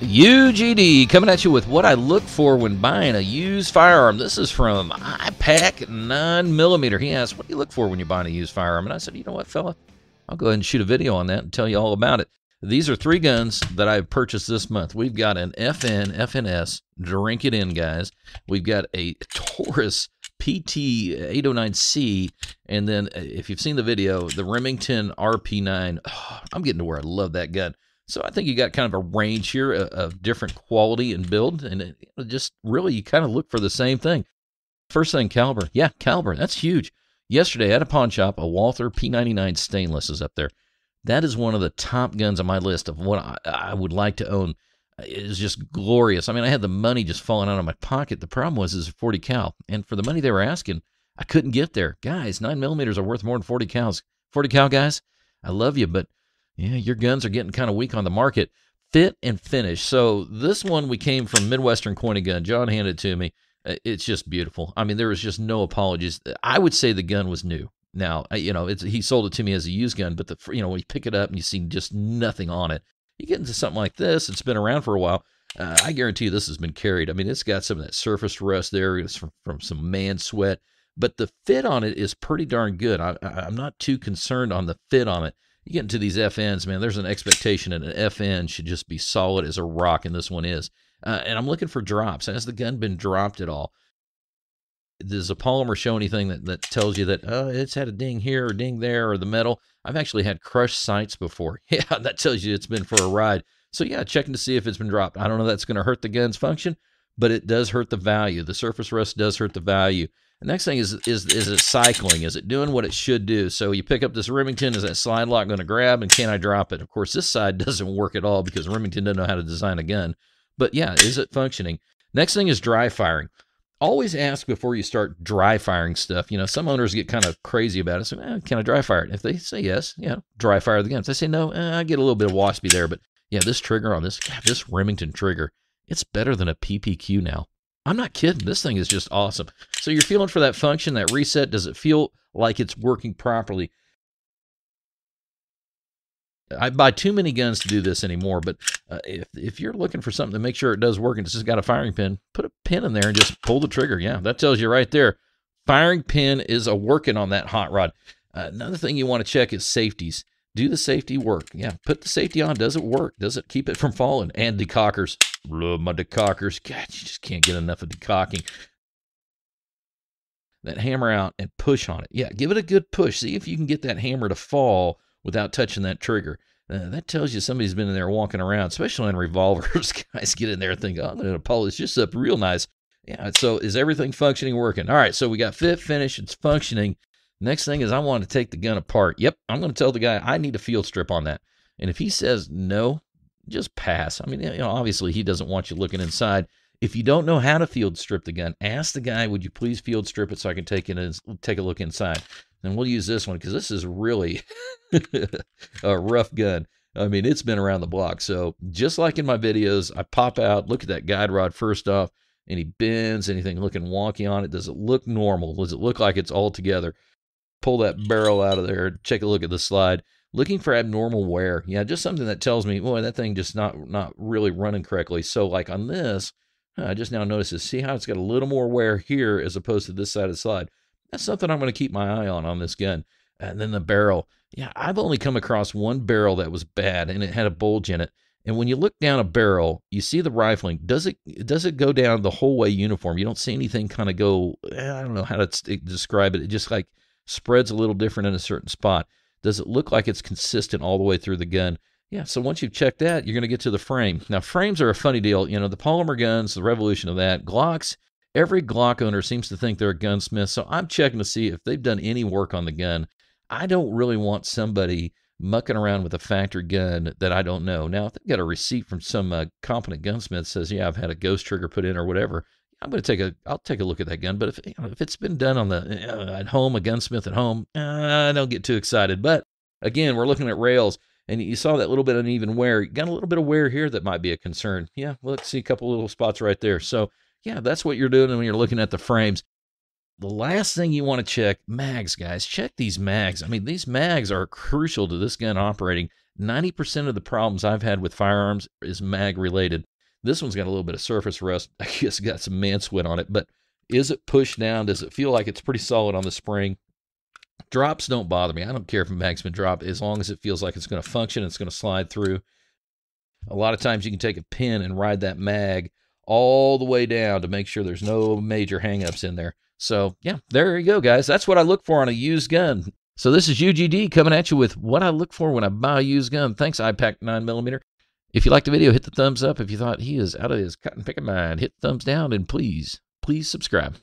UGD coming at you with what I look for when buying a used firearm. This is from iPac 9mm. He asked, what do you look for when you're buying a used firearm? And I said, you know what, fella? I'll go ahead and shoot a video on that and tell you all about it. These are 3 guns that I've purchased this month. We've got an FNS, drink it in, guys. We've got a Taurus PT 809C, and then if you've seen the video, the Remington RP9. Oh, I'm getting to where I love that gun. So I think you got kind of a range here of different quality and build, and it just really you kind of look for the same thing. First thing, caliber. Yeah, caliber. That's huge. Yesterday at a pawn shop, a Walther P99 stainless is up there. That is one of the top guns on my list of what I would like to own. It is just glorious. I mean, I had the money just falling out of my pocket. The problem was it's a 40 cal, and for the money they were asking, I couldn't get there. Guys, 9mm are worth more than 40 cals. 40 cal guys, I love you, but yeah, your guns are getting kind of weak on the market. Fit and finish. So this one we came from Midwestern Coin and Gun. John handed it to me. It's just beautiful. I mean, there was just no apologies. I would say the gun was new. Now, you know, he sold it to me as a used gun, but when you pick it up and you see just nothing on it, you get into something like this. It's been around for a while. I guarantee you this has been carried. I mean, it's got some of that surface rust there. It's from some man sweat, but the fit on it is pretty darn good. I'm not too concerned on the fit on it. You get into these FNs, man, there's an expectation that an FN should just be solid as a rock, and this one is. And I'm looking for drops. Has the gun been dropped at all? Does the polymer show anything that tells you that it's had a ding here or ding there or the metal? I've actually had crushed sights before. Yeah, that tells you it's been for a ride. So, yeah, checking to see if it's been dropped. I don't know if that's going to hurt the gun's function, but it does hurt the value. The surface rust does hurt the value. The next thing is it cycling? Is it doing what it should do? So you pick up this Remington, is that slide lock going to grab, and can I drop it? Of course, this side doesn't work at all because Remington doesn't know how to design a gun. But yeah, is it functioning? Next thing is dry firing. Always ask before you start dry firing stuff. You know, some owners get kind of crazy about it. So, can I dry fire it? If they say yes, dry fire the gun. If they say no, I get a little bit of waspy there. But yeah, this trigger on this Remington trigger, it's better than a PPQ now. I'm not kidding. This thing is just awesome. So you're feeling for that function, that reset. Does it feel like it's working properly? I buy too many guns to do this anymore, but if you're looking for something to make sure it does work and it's just got a firing pin, put a pin in there and just pull the trigger. Yeah, that tells you right there. Firing pin is a working on that hot rod. Another thing you want to check is safeties. Do the safety work? Yeah, put the safety on. Does it work? Does it keep it from falling? And decockers. Love my decockers. God, you just can't get enough of decocking. That hammer out and push on it. Yeah, give it a good push. See if you can get that hammer to fall without touching that trigger. That tells you somebody's been in there walking around, especially in revolvers. Guys get in there and think, oh, I'm going to polish this up real nice. Yeah, so is everything functioning, working? All right, so we got fit, finish, it's functioning. Next thing is I want to take the gun apart. Yep, I'm going to tell the guy I need a field strip on that. And if he says no, just pass. I mean, obviously he doesn't want you looking inside. If you don't know how to field strip the gun, ask the guy, would you please field strip it so I can take a look inside? And we'll use this one because this is really a rough gun. I mean, it's been around the block. So just like in my videos, I pop out, look at that guide rod first off, any bends, anything looking wonky on it. Does it look normal? Does it look like it's all together? Pull that barrel out of there, take a look at the slide. Looking for abnormal wear. Yeah, just something that tells me, boy, that thing just not really running correctly. So like on this, I just now noticed this. See how it's got a little more wear here as opposed to this side of the slide? That's something I'm going to keep my eye on this gun. And then the barrel. Yeah, I've only come across one barrel that was bad, and it had a bulge in it. And when you look down a barrel, you see the rifling. Does it go down the whole way uniform? You don't see anything kind of go, I don't know how to describe it. It just like spreads a little different in a certain spot. Does it look like it's consistent all the way through the gun? Yeah, so once you've checked that, you're going to get to the frame. Now, frames are a funny deal. You know, the polymer guns, the revolution of that. Glocks, every Glock owner seems to think they're a gunsmith, so I'm checking to see if they've done any work on the gun. I don't really want somebody mucking around with a factory gun that I don't know. Now, if they've got a receipt from some competent gunsmith that says, yeah, I've had a ghost trigger put in or whatever, I'll take a look at that gun. But if it's been done on at home, a gunsmith at home, I don't get too excited. But again, we're looking at rails, and you saw that little bit of uneven wear. You got a little bit of wear here that might be a concern. Yeah, let's see a couple little spots right there. So yeah, that's what you're doing when you're looking at the frames. The last thing you want to check, mags, guys. Check these mags. I mean, these mags are crucial to this gun operating. 90% of the problems I've had with firearms is mag related. This one's got a little bit of surface rust. I guess got some man sweat on it, but is it pushed down? Does it feel like it's pretty solid on the spring? Drops don't bother me. I don't care if a mag's been dropped as long as it feels like it's going to function, it's going to slide through. A lot of times you can take a pin and ride that mag all the way down to make sure there's no major hangups in there. So, yeah, there you go, guys. That's what I look for on a used gun. So this is UGD coming at you with what I look for when I buy a used gun. Thanks, iPac 9mm. If you liked the video, hit the thumbs up. If you thought he is out of his cotton picking mind, hit thumbs down, and please subscribe.